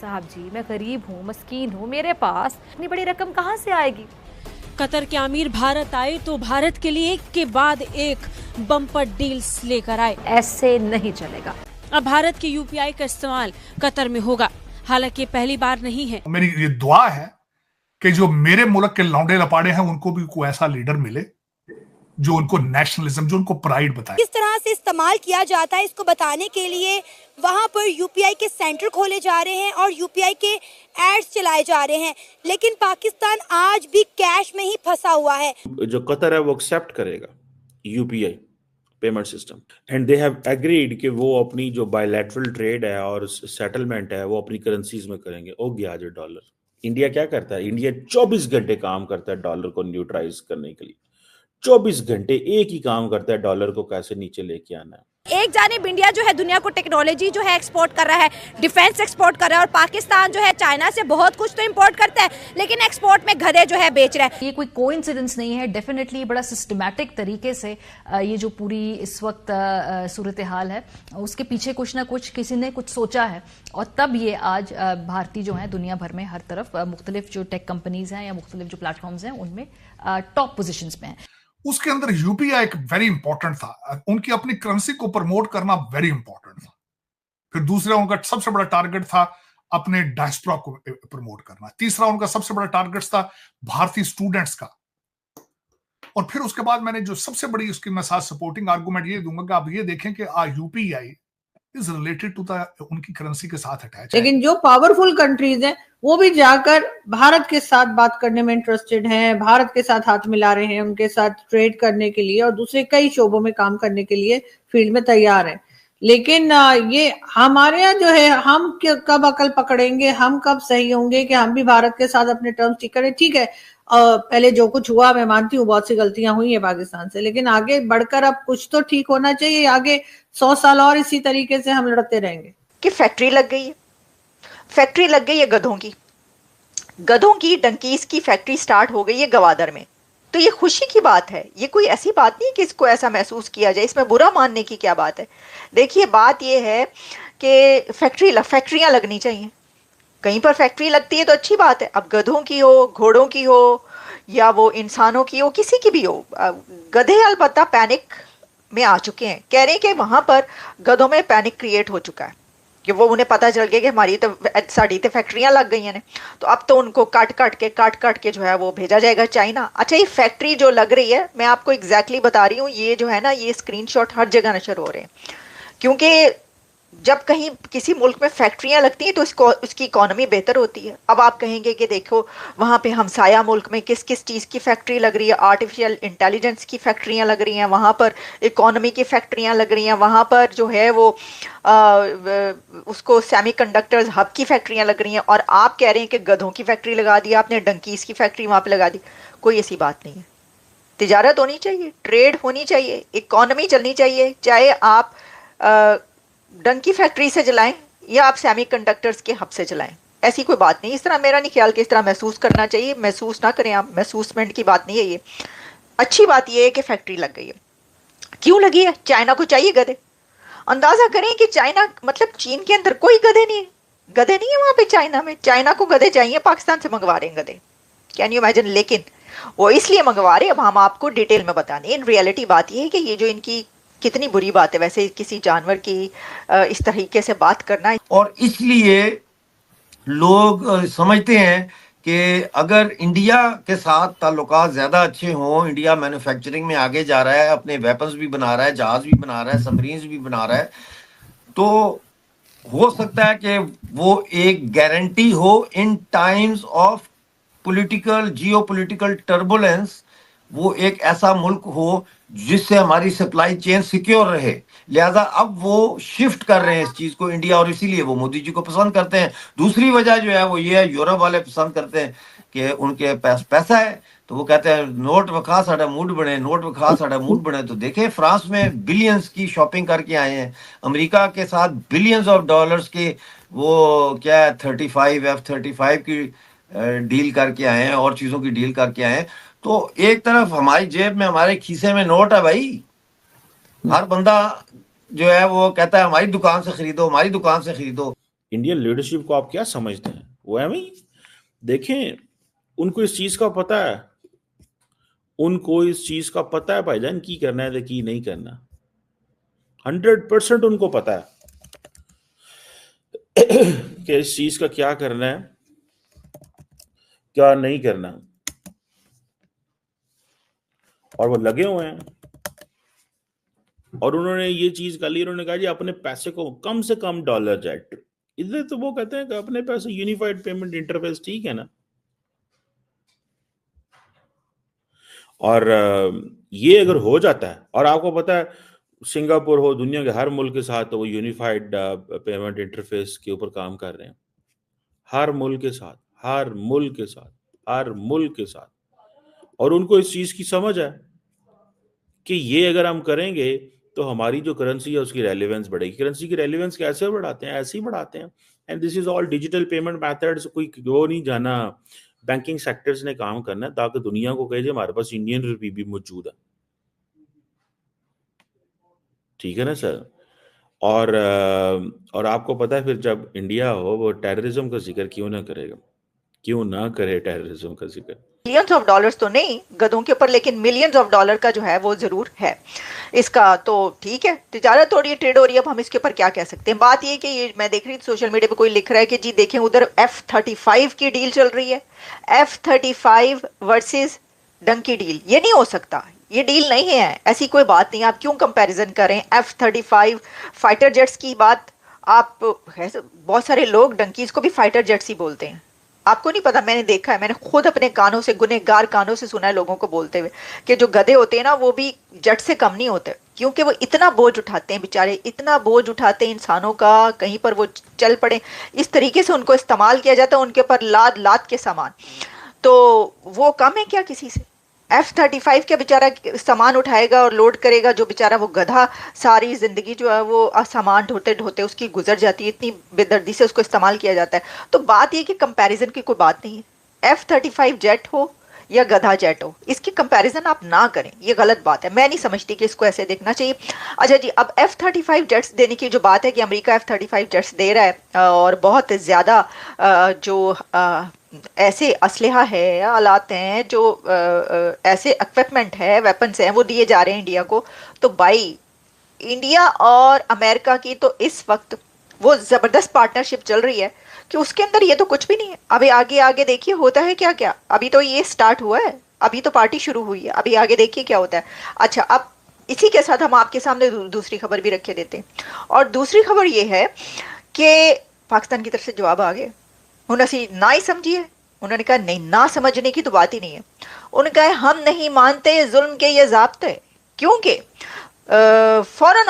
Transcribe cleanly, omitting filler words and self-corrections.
साहब जी, मैं गरीब हूँ, मस्कीन हूँ, मेरे पास इतनी बड़ी रकम कहाँ से आएगी। कतर के अमीर भारत आए तो भारत के लिए एक के बाद एक बम्पर डील्स लेकर आए। ऐसे नहीं चलेगा। अब भारत के यूपीआई का इस्तेमाल कतर में होगा, हालांकि पहली बार नहीं है। मेरी ये दुआ है कि जो मेरे मुल्क के लौंडे लपाड़े हैं उनको भी कोई ऐसा लीडर मिले जो उनको नेशनलिज्म, जो उनको प्राइड बताए। किस तरह से इस्तेमाल किया जाता है इसको बताने के लिए वहां पर यूपीआई के सेंटर खोले जा रहे हैं और यूपीआई के एड्स चलाए जा रहे हैं, लेकिन पाकिस्तान आज भी कैश में ही फंसा हुआ है। जो कतर है वो एक्सेप्ट करेगा UPI payment system, and they have agreed कि वो अपनी जो बायलैटरल ट्रेड है और सेटलमेंट है वो अपनी करेंसीज में करेंगे। ओ गया जो डॉलर। इंडिया क्या करता है? इंडिया 24 घंटे काम करता है डॉलर को न्यूट्रलाइज करने के लिए। 24 घंटे एक ही काम करता है, डॉलर को कैसे नीचे लेके आना है। एक जानिब इंडिया जो है दुनिया को टेक्नोलॉजी जो है एक्सपोर्ट कर रहा है, डिफेंस एक्सपोर्ट कर रहा है, और पाकिस्तान जो है चाइना से बहुत कुछ तो इंपोर्ट करता है लेकिन एक्सपोर्ट में गधे जो है बेच रहा है। ये कोई कोइंसिडेंस नहीं है, डेफिनेटली बड़ा सिस्टमैटिक तरीके से ये जो पूरी इस वक्त सूरत हाल है उसके पीछे कुछ ना कुछ किसी ने कुछ सोचा है, और तब ये आज भारतीय जो है दुनिया भर में हर तरफ मुख्तलिफ जो टेक कंपनीज हैं या मुख्तलिफ जो प्लेटफॉर्म्स हैं उनमें टॉप पोजिशंस में है। उसके अंदर यूपीआई एक वेरी इंपॉर्टेंट था, उनकी अपनी करेंसी को प्रमोट करना वेरी इंपॉर्टेंट था। फिर दूसरा उनका सबसे बड़ा टारगेट था अपने डायस्पोरा को प्रमोट करना। तीसरा उनका सबसे बड़ा टारगेट था भारतीय स्टूडेंट्स का। और फिर उसके बाद मैंने जो सबसे बड़ी उसकी मैं साथ सपोर्टिंग आर्गुमेंट ये दूंगा कि आप ये देखें कि UPI is related to the उनकी करेंसी के साथ अटैच है। लेकिन जो पावरफुल कंट्रीज हैं वो भी जाकर भारत के साथ बात करने में इंटरेस्टेड हैं, भारत के साथ हाथ मिला रहे हैं, उनके साथ ट्रेड करने के लिए और दूसरे कई शोबों में काम करने के लिए फील्ड में तैयार हैं। लेकिन ये हमारे यहाँ जो है, हम कब अकल पकड़ेंगे, हम कब सही होंगे कि हम भी भारत के साथ अपने टर्म्स ठीक करें। ठीक है, पहले जो कुछ हुआ मैं मानती हूँ बहुत सी गलतियां हुई है पाकिस्तान से, लेकिन आगे बढ़कर अब कुछ तो ठीक होना चाहिए। आगे 100 साल और इसी तरीके से हम लड़ते रहेंगे। कि फैक्ट्री लग गई है, फैक्ट्री लग गई है गधों की डंकीस की फैक्ट्री स्टार्ट हो गई है गवादर में। तो ये खुशी की बात है, ये कोई ऐसी बात नहीं कि इसको ऐसा महसूस किया जाए, इसमें बुरा मानने की क्या बात है। देखिए बात ये है कि फैक्ट्रियां लगनी चाहिए, कहीं पर फैक्ट्री लगती है तो अच्छी बात है। अब गधों की हो, घोड़ों की हो, या वो इंसानों की हो, किसी की भी हो, गधे अलबत्ता पैनिक में आ चुके हैं। कह रहे हैं कि वहां पर गधों में पैनिक क्रिएट हो चुका है कि वो उन्हें पता चल गया कि साड़ी तो फैक्ट्रियां लग गई हैं, तो अब तो उनको काट काट के जो है वो भेजा जाएगा चाइना। अच्छा, ये फैक्ट्री जो लग रही है, मैं आपको एग्जैक्टली बता रही हूँ, ये जो है ना, ये स्क्रीनशॉट हर जगह नशर हो रहे हैं, क्योंकि जब कहीं किसी मुल्क में फैक्ट्रियां लगती हैं तो उसकी इकोनॉमी बेहतर होती है। अब आप कहेंगे कि देखो वहाँ पे हमसाया मुल्क में किस किस चीज़ की फैक्ट्री लग रही है, आर्टिफिशियल इंटेलिजेंस की फैक्ट्रियां लग रही हैं, वहाँ पर इकोनॉमी की फैक्ट्रियां लग रही हैं, वहाँ पर जो है वो उसको सेमीकंडक्टर्स हब की फैक्ट्रियां लग रही हैं, और आप कह रहे हैं कि गधों की फैक्ट्री लगा दी आपने, डंकीस की फैक्ट्री वहाँ पर लगा दी। कोई ऐसी बात नहीं है। तिजारत होनी चाहिए, ट्रेड होनी चाहिए, इकोनॉमी चलनी चाहिए, चाहे आप डंकी फैक्ट्री से चलाएं या आप सेमीकंडक्टर्स के हब से चलाएं, ऐसी कोई बात नहीं। इस तरह मेरा नहीं ख्याल कि इस तरह महसूस करना चाहिए। महसूस ना करें आप, महसूसमेंट की बात नहीं है ये। अच्छी बात ये है कि फैक्ट्री लग गई है। क्यों लगी है? चाइना को चाहिए गधे। अंदाजा करें कि चाइना मतलब चीन के अंदर कोई गधे नहीं है वहां पे चाइना में। चाइना को गधे चाहिए, पाकिस्तान से मंगवा रहे हैं गधे। Can you imagine? लेकिन वो इसलिए मंगवा रहे, अब हम आपको डिटेल में बताने। इन रियलिटी बात यह है कि ये जो इनकी कितनी बुरी बात है वैसे किसी जानवर की इस तरीके से बात करना। और इसलिए लोग समझते हैं कि अगर इंडिया के साथ ताल्लुकात ज्यादा अच्छे हों, इंडिया मैन्युफैक्चरिंग में आगे जा रहा है, अपने वेपन्स भी बना रहा है, जहाज भी बना रहा है, सबमरीन्स भी बना रहा है, तो हो सकता है कि वो एक गारंटी हो in times of political geopolitical turbulence, वो एक ऐसा मुल्क हो जिससे हमारी सप्लाई चेन सिक्योर रहे। लिहाजा अब वो शिफ्ट कर रहे हैं इस चीज को इंडिया, और इसीलिए वो मोदी जी को पसंद करते हैं। दूसरी वजह जो है वो ये है, यूरोप वाले पसंद करते हैं कि उनके पास पैसा है, तो वो कहते हैं नोट वखा साड़ा मूड बने, नोट वखा साड़ा मूड बने। तो देखें फ्रांस में बिलियंस की शॉपिंग करके आए हैं, अमेरिका के साथ बिलियंस ऑफ डॉलर्स के वो क्या है 35 F-35 की डील करके आए हैं और चीजों की डील करके आए हैं। तो एक तरफ हमारी जेब में, हमारे खीसे में नोट है भाई, हर बंदा जो है वो कहता है हमारी दुकान से खरीदो, हमारी दुकान से खरीदो। इंडियन लीडरशिप को आप क्या समझते हैं? वो है भाई, देखें, उनको इस चीज का पता है, उनको इस चीज का पता है भाईजान की करना है की नहीं करना। 100% उनको पता है कि इस चीज का क्या करना है, क्या नहीं करना, और वो लगे हुए हैं। और उन्होंने ये चीज कर ली, उन्होंने कहा जी अपने पैसे को कम से कम डॉलर जेट, इधर तो वो कहते हैं कि अपने पैसे यूनिफाइड पेमेंट इंटरफेस, ठीक है ना। और ये अगर हो जाता है, और आपको पता है सिंगापुर हो, दुनिया के हर मुल्क के साथ तो वो यूनिफाइड पेमेंट इंटरफेस के ऊपर काम कर रहे हैं, हर मुल्क के साथ, हर मुल्क के साथ, हर मुल्क के साथ। और उनको इस चीज की समझ है कि ये अगर हम करेंगे तो हमारी जो करेंसी है उसकी रेलेवेंस बढ़ेगी। करेंसी की रेलेवेंस कैसे बढ़ाते हैं? ऐसे ही बढ़ाते हैं। And this is all digital payment methods. कोई वो नहीं जाना, बैंकिंग सेक्टर्स ने काम करना है ताकि दुनिया को कहे हमारे पास इंडियन रुपी भी मौजूद है, ठीक है ना सर। और आपको पता है फिर जब इंडिया हो वो टेररिज्म का जिक्र क्यों ना करेगा, क्यों ना करे टेररिज्म का जिक्र। मिलियंस ऑफ डॉलर्स तो नहीं गधों के ऊपर, लेकिन मिलियंस ऑफ डॉलर का जो है वो जरूर है इसका। तो ठीक है, तिजारत हो रही है, ट्रेड हो रही है, अब हम इसके ऊपर क्या कह सकते हैं। बात ये कि ये मैं देख रही थी सोशल मीडिया पे कोई लिख रहा है कि जी देखें उधर F-35 की डील चल रही है, F-35 वर्सेस डंकी डील। ये नहीं हो सकता, ये डील नहीं है, ऐसी कोई बात नहीं। आप क्यों कंपैरिजन करें F-35 फाइटर जेट्स की बात? आप बहुत सारे लोग डंकीज को भी फाइटर जेट्स ही बोलते हैं, आपको नहीं पता, मैंने देखा है, मैंने खुद अपने कानों से, गुनहगार कानों से सुना है लोगों को बोलते हुए कि जो गधे होते हैं ना वो भी जेट से कम नहीं होते, क्योंकि वो इतना बोझ उठाते हैं बेचारे, इतना बोझ उठाते हैं इंसानों का, कहीं पर वो चल पड़े इस तरीके से उनको इस्तेमाल किया जाता है, उनके ऊपर लाद लाद के सामान। तो वो कम है क्या किसी से? F-35 क्या बेचारा सामान उठाएगा और लोड करेगा, जो बेचारा वो गधा सारी जिंदगी जो है वो सामान ढोते ढोते उसकी गुजर जाती है, इतनी बेदर्दी से उसको इस्तेमाल किया जाता है। तो बात ये कि कंपैरिजन की कोई बात नहीं है, F-35 जेट हो या गधा जेट हो, इसकी कंपैरिजन आप ना करें, ये गलत बात है। मैं नहीं समझती कि इसको ऐसे देखना चाहिए। अच्छा जी, अब F-35 जेट्स देने की जो बात है कि अमेरिका F-35 जेट्स दे रहा है और बहुत ज़्यादा जो ऐसे असलहा है, आलात हैं, जो ऐसे इक्विपमेंट है, वेपन्स हैं, वो दिए जा रहे हैं इंडिया को। तो भाई इंडिया और अमेरिका की तो इस वक्त वो ज़बरदस्त पार्टनरशिप चल रही है कि उसके अंदर ये तो कुछ भी नहीं है। अभी आगे आगे देखिए होता है क्या क्या, अभी तो ये स्टार्ट हुआ है, अभी तो पार्टी शुरू हुई है, अभी आगे देखिए क्या होता है। अच्छा, अब इसी के साथ हम आपके सामने दूसरी खबर भी रखे देते हैं, और दूसरी खबर ये है कि पाकिस्तान की तरफ से जवाब आ गया। उन्होंने ना ही समझिए, उन्होंने कहा नहीं, ना समझने की तो बात ही नहीं है। उन्होंने कहा हम नहीं मानते जुल्म के ये ज़ाब्ते, क्योंकि फौरन